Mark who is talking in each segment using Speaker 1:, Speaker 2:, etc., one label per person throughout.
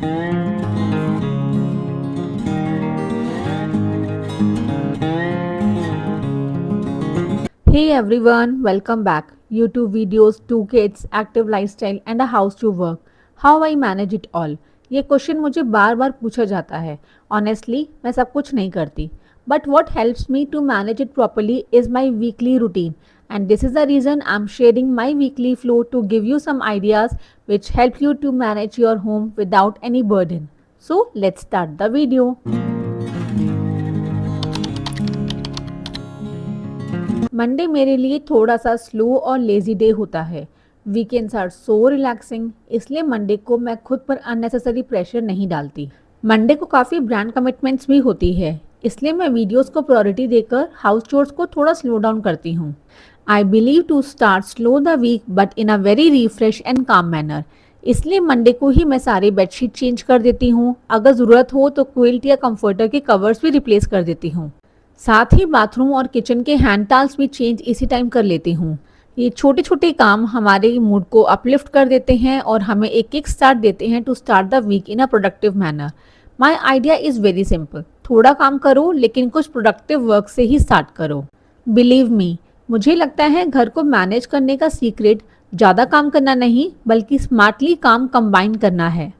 Speaker 1: Hey everyone, welcome back. YouTube videos, two kids, active lifestyle and a house to work. How I manage it all? ये question मुझे बार बार पूछा जाता है. Honestly, मैं सब कुछ नहीं करती. But what helps me to manage it properly is my weekly routine. And this is the reason I'm sharing my weekly flow to give you some ideas which help you to manage your home without any burden. So let's start the video. Monday मेरे लिए थोड़ा सा slow और lazy day होता है. Weekends are so relaxing, इसलिए Monday को मैं खुद पर अननेसेसरी प्रेशर नहीं डालती. मंडे को काफ़ी ब्रांड कमिटमेंट्स भी होती है, इसलिए मैं वीडियोस को प्रायोरिटी देकर हाउस चोर्स को थोड़ा स्लो डाउन करती हूँ. I believe to start slow the week but in a very refresh and calm manner. इसलिए मंडे को ही मैं सारे बेडशीट चेंज कर देती हूँ. अगर ज़रूरत हो तो क्विल्ट या कंफर्टर के कवर्स भी रिप्लेस कर देती हूँ. साथ ही बाथरूम और किचन के हैंड टाल्स भी चेंज इसी टाइम कर लेती हूँ. ये छोटे छोटे काम हमारे मूड को अपलिफ्ट कर देते हैं और हमें एक किक स्टार्ट देते हैं to start the week in a productive manner. My idea is very simple. थोड़ा काम करो लेकिन कुछ प्रोडक्टिव वर्क से ही स्टार्ट करो. बिलीव मी, मुझे लगता है घर को मैनेज करने का सीक्रेट ज़्यादा काम करना नहीं बल्कि स्मार्टली काम कंबाइन करना है.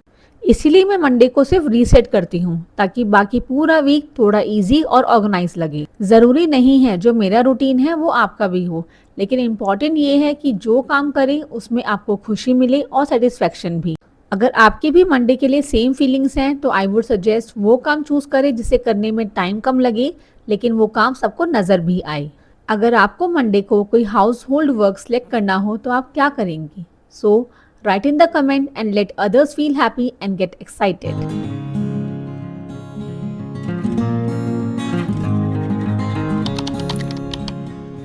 Speaker 1: इसीलिए मैं मंडे को सिर्फ रीसेट करती हूँ ताकि बाकी पूरा वीक थोड़ा इजी और ऑर्गेनाइज लगे. ज़रूरी नहीं है जो मेरा रूटीन है वो आपका भी हो, लेकिन इम्पॉर्टेंट ये है कि जो काम करें उसमें आपको खुशी मिले और सेटिस्फैक्शन भी. अगर आपके भी मंडे के लिए सेम फीलिंग्स हैं तो आई वुड सजेस्ट वो काम चूज करें जिसे करने में टाइम कम लगे लेकिन वो काम सबको नज़र भी आए. अगर आपको मंडे को कोई हाउस होल्ड वर्क सेलेक्ट करना हो तो आप क्या करेंगी? सो write in the comment and let others feel happy and get excited.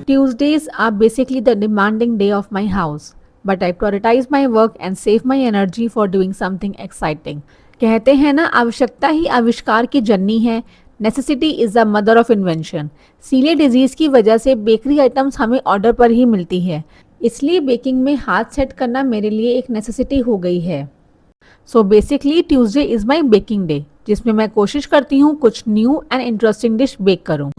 Speaker 1: Tuesdays are basically the demanding day of my house, but I prioritize my work and save my energy for doing something exciting. कहते हैं ना, आवश्यकता ही आविष्कार की जननी है. Necessity is the mother of invention. सीलिए disease की वजह से बेकरी आइटम्स हमें ऑर्डर पर ही मिलती है, इसलिए बेकिंग में हाथ सेट करना मेरे लिए एक नेसेसिटी हो गई है. So basically Tuesday is my baking day, जिसमें मैं कोशिश करती हूँ कुछ new and interesting dish bake करूँ.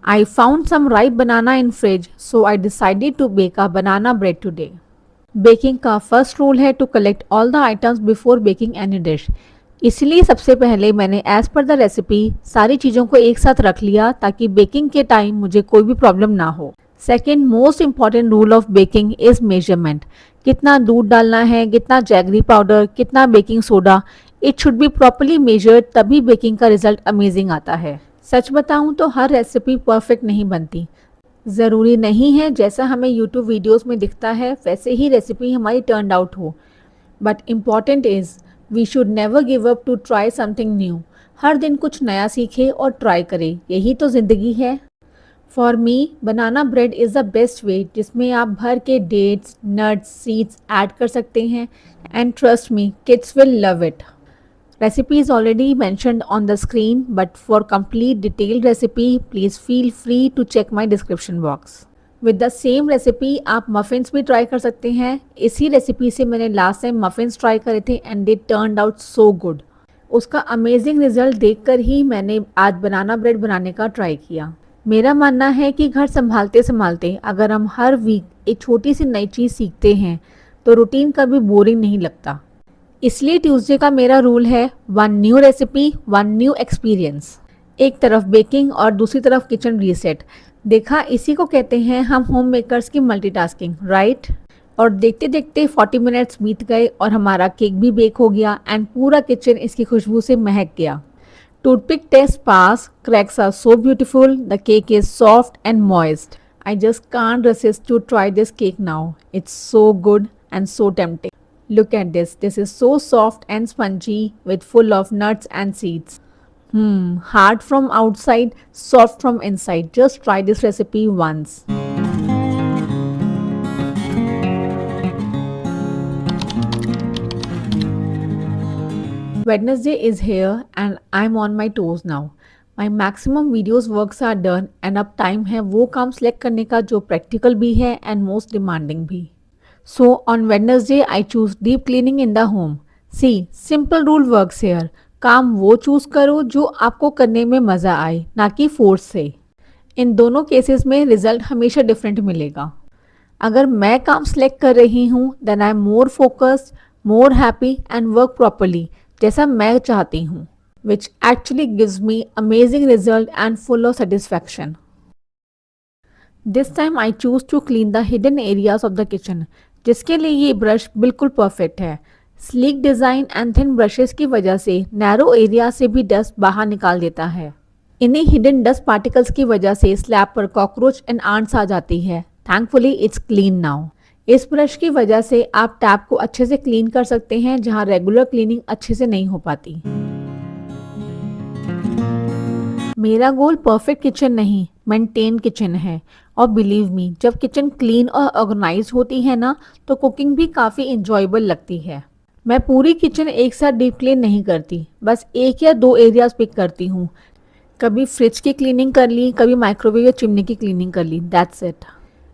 Speaker 1: I found some ripe banana in fridge, so I decided to bake a banana bread today. Baking का फर्स्ट रूल है to collect all the items before baking any dish. इसलिए सबसे पहले मैंने as per the recipe सारी चीज़ों को एक साथ रख लिया ताकि बेकिंग के टाइम मुझे कोई भी प्रॉब्लम ना हो. Second most important rule of baking is measurement. कितना दूध डालना है, कितना जैगरी पाउडर, कितना baking soda, it should be properly measured, तभी बेकिंग का रिजल्ट अमेजिंग आता है. सच बताऊं तो हर रेसिपी परफेक्ट नहीं बनती. ज़रूरी नहीं है जैसा हमें यूट्यूब वीडियोस में दिखता है वैसे ही रेसिपी हमारी टर्न आउट हो. But important is we should never give up to try something new. हर दिन कुछ नया सीखे और ट्राई करें, यही तो ज़िंदगी है. For me banana bread is the best way, जिसमें आप भर के डेट्स, नट्स, सीड्स ऐड कर सकते हैं. And trust me, kids will love it. Recipe is already mentioned on the screen, but for complete detailed recipe, please feel free to check my description box. With the same recipe, आप muffins भी try कर सकते हैं. इसी recipe से मैंने last time muffins try करे थे and they turned out so good. उसका amazing result देखकर ही मैंने आज बनाना ब्रेड बनाने का try किया. मेरा मानना है कि घर संभालते संभालते अगर हम हर वीक एक छोटी सी नई चीज़ सीखते हैं तो रूटीन कभी बोरिंग नहीं लगता. इसलिए ट्यूसडे का मेरा रूल है one new recipe, one new experience. एक तरफ बेकिंग और दूसरी तरफ किचन रीसेट. देखा, इसी को कहते हैं हम होम मेकर्स की मल्टीटास्किंग, राइट? और देखते देखते 40 मिनट्स बीत गए और हमारा केक भी बेक हो गया एंड पूरा किचन इसकी खुशबू से महक गया. Toothpick test pass, cracks are so beautiful, the cake is soft and moist. I just can't resist to try this cake now. It's so good and so tempting. Look at this. This is so soft and spongy with full of nuts and seeds. Hard from outside, soft from inside. Just try this recipe once. Wednesday is here and I'm on my toes now. My maximum videos works are done and अब time है वो काम select करने का जो practical भी है and most demanding भी. So on Wednesday, I choose deep cleaning in the home. See, simple rule works here. काम वो चूज करो जो आपको करने में मजा आए, ना कि फोर्स से। इन दोनों केसेस में रिजल्ट हमेशा डिफरेंट मिलेगा। अगर मैं काम सेलेक्ट कर रही हूँ then I am more focused, more happy and work properly जैसा मैं चाहती हूँ, which actually gives me amazing result and full of satisfaction. This time I choose to clean the hidden areas of the kitchen, जिसके लिए ये brush बिल्कुल perfect है। Sleek design and thin brushes की वजह से नैरो एरिया से भी डस्ट बाहर निकाल देता है। इन्हीं हिडन डस्ट पार्टिकल्स की वजह से स्लैब पर कॉकरोच एंड आंट्स आ जाती है। Thankfully it's clean now. इस ब्रश की वजह से आप टैप को अच्छे से क्लीन कर सकते हैं जहां रेगुलर क्लीनिंग अच्छे से नहीं हो पाती। मेरा गोल परफेक्ट किचन नहीं, मेंटेन किचन है। और बिलीव मी, जब किचन क्लीन और ऑर्गेनाइज होती है ना तो कुकिंग भी काफ़ी इंजॉयबल लगती है। मैं पूरी किचन एक साथ डीप क्लीन नहीं करती, बस एक या दो एरियाज पिक करती हूँ। कभी फ्रिज की क्लीनिंग कर ली, कभी माइक्रोवेव या चिमनी की क्लीनिंग कर ली, दैट्स इट।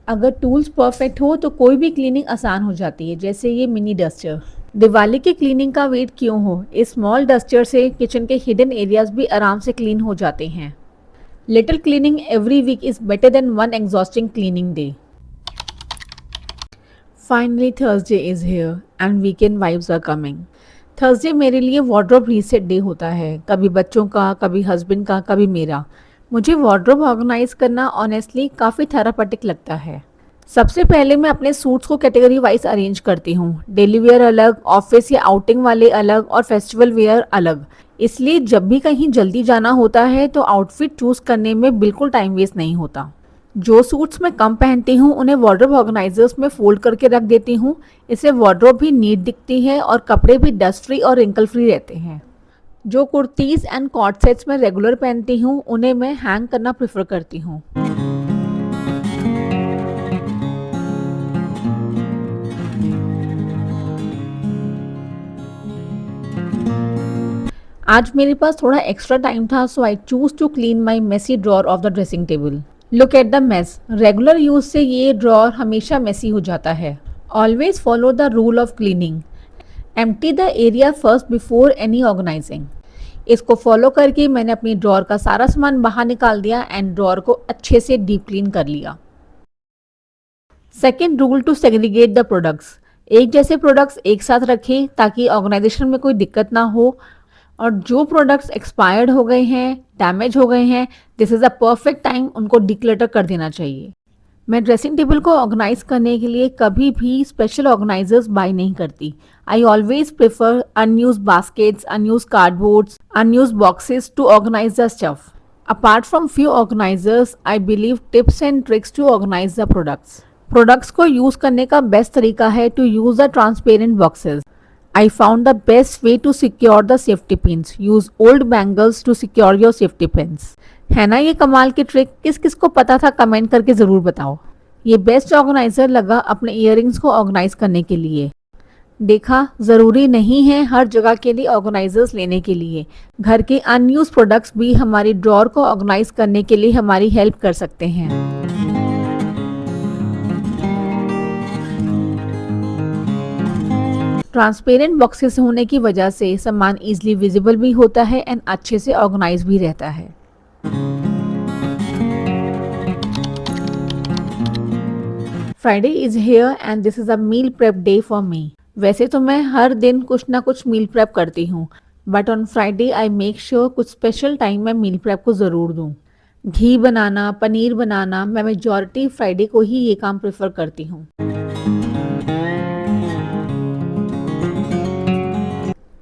Speaker 1: अगर टूल्स परफेक्ट हो तो कोई भी क्लीनिंग आसान हो जाती है, जैसे ये मिनी डस्टर। दिवाली की क्लीनिंग का वेट क्यों हो, इस स्मॉल डस्टर से किचन के हिडन एरियाज भी आराम से क्लीन हो जाते हैं। Little cleaning every week is better than one exhausting cleaning day. Finally Thursday is here and weekend vibes are coming. Thursday मेरे लिए वार्डरोब रीसेट डे होता है, कभी बच्चों का, कभी हस्बैंड का, कभी मेरा। मुझे वार्डरोब ऑर्गेनाइज करना ऑनेस्टली काफ़ी थेरापेटिक लगता है। सबसे पहले मैं अपने सूट्स को कैटेगरी वाइज अरेंज करती हूँ। डेली वेयर अलग, ऑफिस या आउटिंग वाले अलग और फेस्टिवल वेयर अलग। इसलिए जब भी कहीं जल्दी जाना होता है तो आउटफिट चूज करने में बिल्कुल टाइम वेस्ट नहीं होता। जो सूट्स मैं कम पहनती हूँ उन्हें वार्डरोब ऑर्गेनाइजर्स में फोल्ड करके रख देती हूँ। इससे वार्डरोब भी नीट दिखती है और कपड़े भी डस्ट फ्री और रिंकल फ्री रहते हैं। जो कुर्तीज़ एंड कॉर्ड सेट्स मैं रेगुलर पहनती हूँ उन्हें मैं हैंग करना प्रेफर करती हूँ। आज मेरे पास थोड़ा एक्स्ट्रा टाइम था, so I choose to clean my messy drawer of the dressing table. Look at the mess. Regular use से ये ड्रॉर हमेशा मेसी हो जाता है। Always follow the rule of cleaning. Empty the area first before any organizing. इसको follow करके मैंने अपनी ड्रॉर का सारा सामान बाहर निकाल दिया एंड ड्रॉर को अच्छे से डीप क्लीन कर लिया। Second rule to segregate the products. एक जैसे प्रोडक्ट्स एक साथ रखें ताकि ऑर्गेनाइजेशन में कोई दिक्कत ना हो। और जो प्रोडक्ट्स एक्सपायर्ड हो गए हैं, डैमेज हो गए हैं, this is a perfect time उनको डिक्लटर कर देना चाहिए। मैं ड्रेसिंग टेबल को ऑर्गेनाइज करने के लिए कभी भी स्पेशल ऑर्गेनाइजर्स बाय नहीं करती। I always prefer unused baskets, unused cardboards, unused boxes to organise the stuff. Apart from few organisers, I believe tips and tricks to organise the products. Products को use करने का best तरीका है to use the transparent boxes. I found the best way to secure the safety pins. Use old bangles to secure your safety pins. है ना ये कमाल की ट्रिक? किस किस को पता था कमेंट करके ज़रूर बताओ। ये बेस्ट ऑर्गेनाइजर लगा अपने इयररिंग्स को ऑर्गेनाइज करने के लिए। देखा, ज़रूरी नहीं है हर जगह के लिए ऑर्गेनाइजर्स लेने के लिए। घर के अनयूज प्रोडक्ट्स भी हमारी ड्रॉर को ऑर्गेनाइज करने के लिए हमारी हेल्प कर सकते हैं। ट्रांसपेरेंट बॉक्सेस होने की वजह से सामान इजीली विजिबल भी होता है एंड अच्छे से ऑर्गेनाइज भी रहता है। Friday is here and this is a meal prep day for me. वैसे तो मैं हर दिन कुछ ना कुछ मील प्रेप करती हूँ, but on Friday I make sure कुछ स्पेशल टाइम मैं मील प्रेप को ज़रूर दूँ। घी बनाना, पनीर बनाना, मैं मेजॉरिटी फ्राइडे को ही ये काम प्रेफर करती हूँ।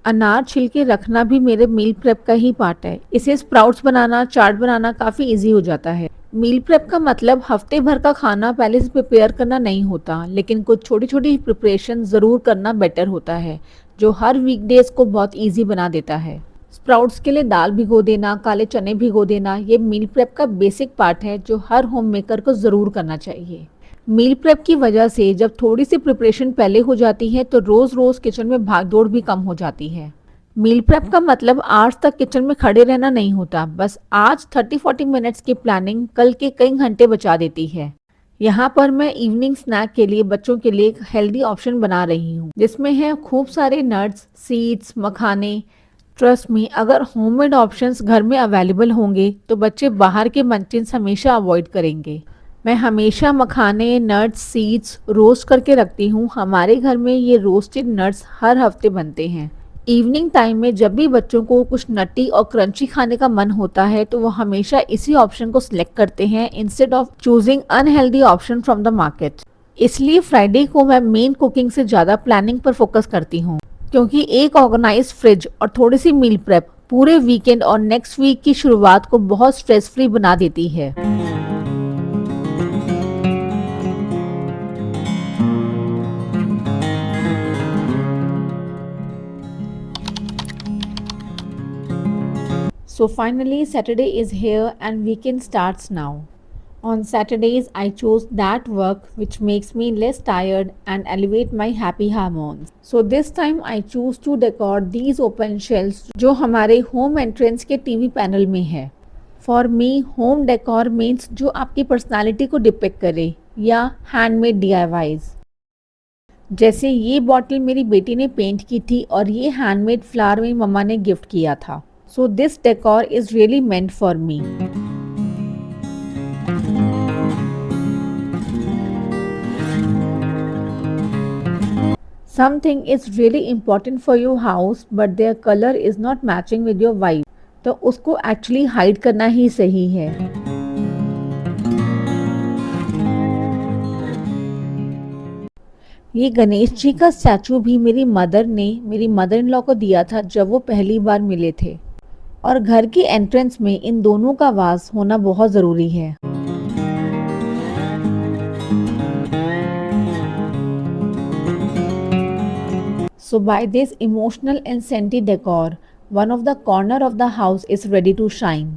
Speaker 1: अनार छिल के रखना भी मेरे मील प्रेप का ही पार्ट है। इसे स्प्राउट्स बनाना, चाट बनाना काफ़ी इजी हो जाता है। मील प्रेप का मतलब हफ्ते भर का खाना पहले से प्रिपेयर करना नहीं होता, लेकिन कुछ छोटी छोटी प्रिपरेशन ज़रूर करना बेटर होता है, जो हर वीकडेज को बहुत इजी बना देता है। स्प्राउट्स के लिए दाल भिगो देना, काले चने भिगो देना, ये मील प्रेप का बेसिक पार्ट है जो हर होम मेकर को ज़रूर करना चाहिए। मील प्रेप की वजह से जब थोड़ी सी प्रिपरेशन पहले हो जाती है तो रोज़ रोज़ किचन में भागदौड़ भी कम हो जाती है। मील प्रेप का मतलब आज तक किचन में खड़े रहना नहीं होता, बस आज 30-40 मिनट्स की प्लानिंग कल के कई घंटे बचा देती है। यहाँ पर मैं इवनिंग स्नैक के लिए बच्चों के लिए एक हेल्दी ऑप्शन बना रही हूँ जिसमें है खूब सारे नट्स, सीड्स, मखाने। ट्रस्ट मी, अगर होममेड ऑप्शंस घर में अवेलेबल होंगे तो बच्चे बाहर के मंचीन्स हमेशा अवॉइड करेंगे। मैं हमेशा मखाने, नट्स, सीड्स रोस्ट करके रखती हूँ। हमारे घर में ये रोस्टेड नट्स हर हफ्ते बनते हैं। इवनिंग टाइम में जब भी बच्चों को कुछ नटी और क्रंची खाने का मन होता है तो वो हमेशा इसी ऑप्शन को सिलेक्ट करते हैं instead of choosing unhealthy option from the market. इसलिए फ्राइडे को मैं मेन कुकिंग से ज़्यादा प्लानिंग पर फोकस करती हूँ, क्योंकि एक ऑर्गेनाइज फ्रिज और थोड़ी सी मील प्रेप पूरे वीकेंड और नेक्स्ट वीक की शुरुआत को बहुत स्ट्रेस फ्री बना देती है। So finally, Saturday is here and weekend starts now. On Saturdays, I chose that work which makes me less tired and elevate my happy hormones. So this time I choose to decor these open shelves जो हमारे home entrance के TV panel में है। For me, home decor means जो आपकी personality को depict करे या handmade DIYs। जैसे ये बॉटल मेरी बेटी ने पेंट की थी और ये हैंडमेड फ्लावर मेरी मम्मा ने गिफ्ट किया था। So this decor is really meant for me. Something is really important for your house but their colour is not matching with your vibe, तो उसको एक्चुअली हाइड करना ही सही है। ये गणेश जी का स्टैचू भी मेरी मदर ने मेरी मदर इन लॉ को दिया था जब वो पहली बार मिले थे, और घर की एंट्रेंस में इन दोनों का वास होना बहुत ज़रूरी है। So by this emotional and scented decor, one of the corner of the house is ready to shine.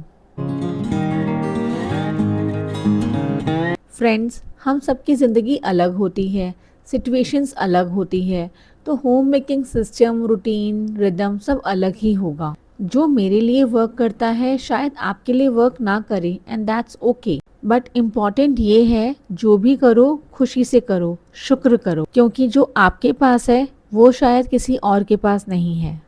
Speaker 1: Friends, हम सबकी ज़िंदगी अलग होती है, सिचुएशंस अलग होती है, तो home making system, routine, rhythm सब अलग ही होगा। जो मेरे लिए वर्क करता है शायद आपके लिए वर्क ना करे, and that's okay. But important ये है, जो भी करो खुशी से करो, शुक्र करो, क्योंकि जो आपके पास है वो शायद किसी और के पास नहीं है।